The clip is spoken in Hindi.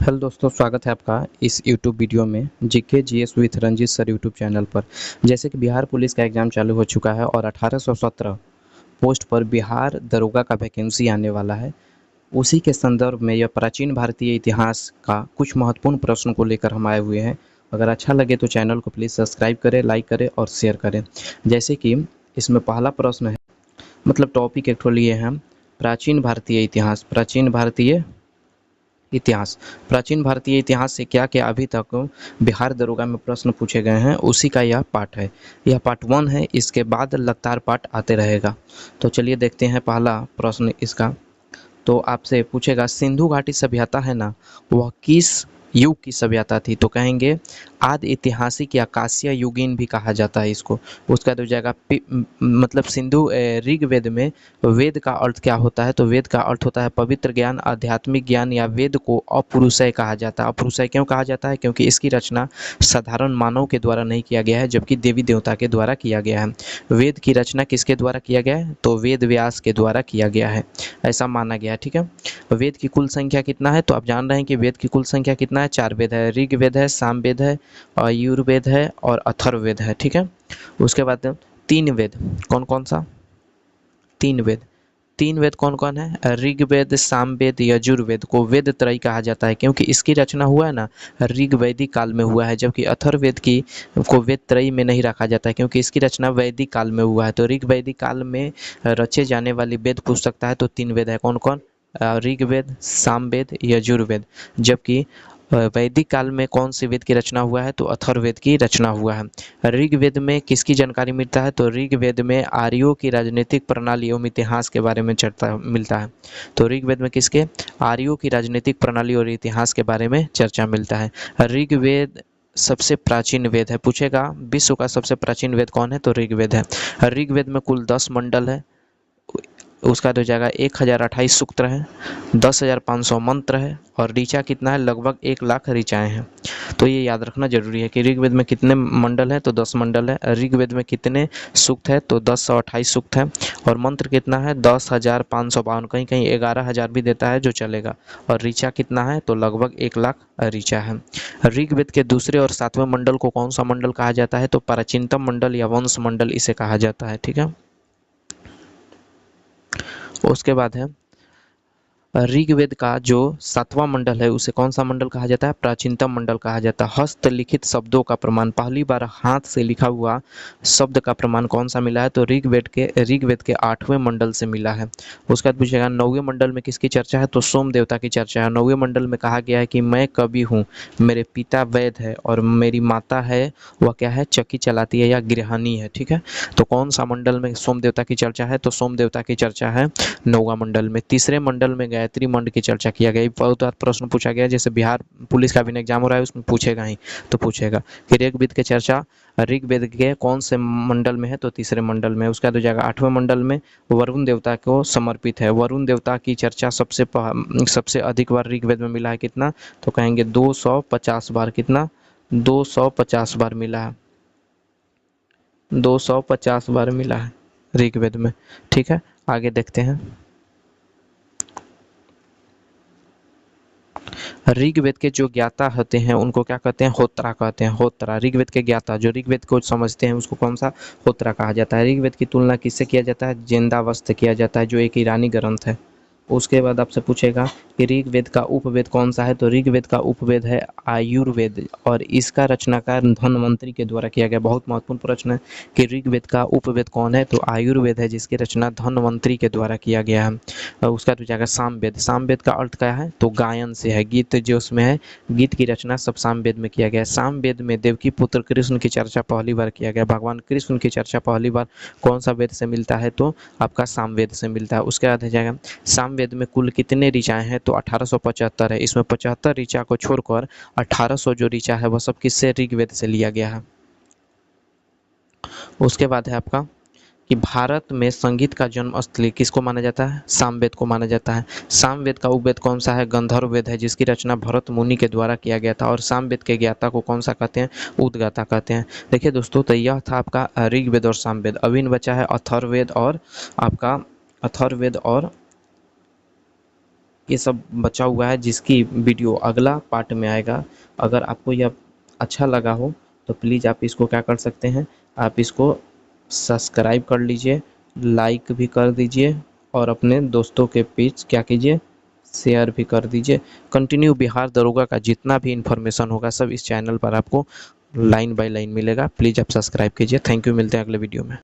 हेलो दोस्तों, स्वागत है आपका इस यूट्यूब वीडियो में GK GS with Ranjit sir YouTube channel पर। जैसे कि बिहार पुलिस का एग्ज़ाम चालू हो चुका है और 1817 पोस्ट पर बिहार दरोगा का वैकेंसी आने वाला है। उसी के संदर्भ में यह प्राचीन भारतीय इतिहास का कुछ महत्वपूर्ण प्रश्न को लेकर हम आए हुए हैं। अगर अच्छा लगे तो चैनल को प्लीज़ सब्सक्राइब करें, लाइक करें और शेयर करें। जैसे कि इसमें पहला प्रश्न है, मतलब टॉपिक एक ठो लिए हैं हम, प्राचीन भारतीय इतिहास। प्राचीन भारतीय इतिहास से क्या क्या अभी तक बिहार दरोगा में प्रश्न पूछे गए हैं, उसी का यह पार्ट है। यह पार्ट 1 है, इसके बाद लगातार पार्ट आते रहेगा। तो चलिए देखते हैं पहला प्रश्न इसका। तो आपसे पूछेगा, सिंधु घाटी सभ्यता है ना, वह किस युग की सभ्यता थी? तो कहेंगे आदि ऐतिहासिक या कांस्य युगीन भी कहा जाता है इसको। उसका तो जाएगा मतलब ऋग्वेद में वेद का अर्थ क्या होता है? तो वेद का अर्थ होता है पवित्र ज्ञान, आध्यात्मिक ज्ञान, या वेद को अपरुषय कहा जाता है। अपरुषय क्यों कहा जाता है? क्योंकि इसकी रचना साधारण मानव के द्वारा नहीं किया गया है, जबकि देवी देवता के द्वारा किया गया है। वेद की रचना किसके द्वारा किया गया है? तो वेद व्यास के द्वारा किया गया है, ऐसा माना गया है। ठीक है, वेद की कुल संख्या कितना है? तो आप जान रहे हैं कि वेद की कुल संख्या कितना है? 4 वेद है। ऋग्वेद है, सामवेद है, यजुर्वेद है और अथर्ववेद है। ठीक है, उसके बाद 3 वेद। कौन कौन सा? 3 वेद। 3 वेद कौन कौन है? ऋग्वेद, सामवेद, यजुर्वेद को वेद त्रयी कहा जाता है, क्योंकि इसकी रचना हुआ है ना ऋग्वैदिक काल में हुआ है, जबकि अथर्ववेद की को वेद त्रयी में नहीं रखा जाता है, क्योंकि इसकी रचना वैदिक काल में हुआ है। तो ऋग्वैदिक काल में रचे जाने वाली वेद पुस्तकता है तो 3 वेद है। कौन कौन? ऋग्वेद, सामवेद, यजुर्वेद। जबकि वैदिक काल में कौन सी वेद की रचना हुआ है? तो अथर्ववेद की रचना हुआ है। ऋग्वेद में किसकी जानकारी मिलता है? तो ऋग्वेद में आर्यों की राजनीतिक प्रणाली एवं इतिहास के बारे में चर्चा मिलता है। तो ऋग्वेद में किसके? आर्यों की राजनीतिक प्रणाली और इतिहास के बारे में चर्चा मिलता है। ऋग्वेद सबसे प्राचीन वेद है। पूछेगा विश्व का सबसे प्राचीन वेद कौन है? तो ऋग्वेद है। ऋग्वेद में कुल 10 मंडल है। उसका तो जाएगा 1028 सूक्त है, 10,500 मंत्र है और ऋचा कितना है? लगभग 1,00,000 ऋचाएँ हैं। तो ये याद रखना जरूरी है कि ऋग्वेद में कितने मंडल है? तो 10 मंडल है। ऋग्वेद में कितने सूक्त है? तो 1028 सूक्त है। और मंत्र कितना है? 10,552, कहीं कहीं 11,000 भी देता है जो चलेगा। और ऋचा कितना है? तो लगभग 1,00,000 ऋचा है। ऋग्वेद के दूसरे और 7वें मंडल को कौन सा मंडल कहा जाता है? तो प्राचीनतम मंडल या वंश मंडल इसे कहा जाता है। ठीक है, उसके बाद है ऋग्वेद का जो 7वां मंडल है उसे कौन सा मंडल कहा जाता है? प्राचीनतम मंडल कहा जाता है। हस्तलिखित शब्दों का प्रमाण, पहली बार हाथ से लिखा हुआ शब्द का प्रमाण कौन सा मिला है? तो ऋग्वेद के 8वें मंडल से मिला है। उसके बाद पूछेगा 9वें मंडल में किसकी चर्चा है? तो सोम देवता की चर्चा है। 9वें मंडल में कहा गया है कि मैं कवि हूँ, मेरे पिता वैद्य है और मेरी माता है वह क्या है? चक्की चलाती है या गृहिणी है। ठीक है, तो कौन सा मंडल में सोम देवता की चर्चा है? तो सोम देवता की चर्चा है 9वां मंडल में। तीसरे मंडल में गायत्री मंत्र की चर्चा किया गया। बहुत बार प्रश्न पूछा गया, जैसे बिहार पुलिस का भी एग्जाम हो रहा है उसमें पूछेगा ही, तो पूछेगा कि ऋग्वेद की चर्चा ऋग्वेद के कौन से मंडल में है? तो तीसरे मंडल में। उसका तो जाएगा 8वें मंडल में, वरुण देवता को समर्पित है। वरुण देवता की चर्चा सबसे अधिक बार ऋग्वेद में मिला है। कितना? तो कहेंगे 250 बार। कितना? 250 बार मिला है। 250 बार मिला है ऋग्वेद में। ठीक है, आगे देखते हैं। ऋग्वेद के जो ज्ञाता होते हैं उनको क्या कहते हैं? होत्रा कहते हैं। होत्रा, ऋग्वेद के ज्ञाता जो ऋग्वेद को समझते हैं उसको कौन सा? होत्रा कहा जाता है। ऋग्वेद की तुलना किससे किया जाता है? ज़ेंदावस्त किया जाता है, जो एक ईरानी ग्रंथ है। उसके बाद आपसे पूछेगा कि ऋग्वेद का उपवेद कौन सा है? तो ऋग्वेद का उपवेद है आयुर्वेद और इसका रचनाकार धन्वंतरि के द्वारा किया गया। बहुत महत्वपूर्ण प्रश्न है कि ऋग्वेद का उपवेद कौन है? तो आयुर्वेद है, जिसकी रचना धन्वंतरि के द्वारा किया गया है। और उसका तो जाएगा सामवेद। सामवेद का अर्थ क्या है? तो गायन से है, गीत जो उसमें है, गीत की रचना सब सामवेद में किया गया है। सामवेद में देवकी पुत्र कृष्ण की चर्चा पहली बार किया गया। भगवान कृष्ण की चर्चा पहली बार कौन सा वेद से मिलता है? तो आपका सामवेद से मिलता है। उसके बाद हो जाएगा सामवेद में कुल कितने ऋचाएँ हैं? तो 1875 है। इसमें 75 ऋचा को छोड़कर 1800 जो ऋचा है वह सब किससे? ऋग्वेद से लिया गया है। उसके बाद है आपका कि भारत में संगीत का जन्म स्थली किसको माना जाता है? सामवेद को माना जाता है। सामवेद का उपवेद कौन सा है? गंधर्व वेद है, जिसकी रचना भरत मुनि के द्वारा किया गया था। और सामवेद के ज्ञाता को कौन सा कहते हैं? उद्गाता कहते हैं। देखिए दोस्तों, तो यह था आपका ऋग्वेद और सामवेद। अभी बचा है अथर्ववेद और आपका अथर्ववेद और ये सब बचा हुआ है, जिसकी वीडियो अगला पार्ट में आएगा। अगर आपको यह अच्छा लगा हो तो प्लीज़ आप इसको क्या कर सकते हैं, आप इसको सब्सक्राइब कर लीजिए, लाइक भी कर दीजिए और अपने दोस्तों के बीच क्या कीजिए, शेयर भी कर दीजिए। कंटिन्यू बिहार दरोगा का जितना भी इन्फॉर्मेशन होगा सब इस चैनल पर आपको लाइन बाय लाइन मिलेगा। प्लीज़ आप सब्सक्राइब कीजिए। थैंक यू, मिलते हैं अगले वीडियो में।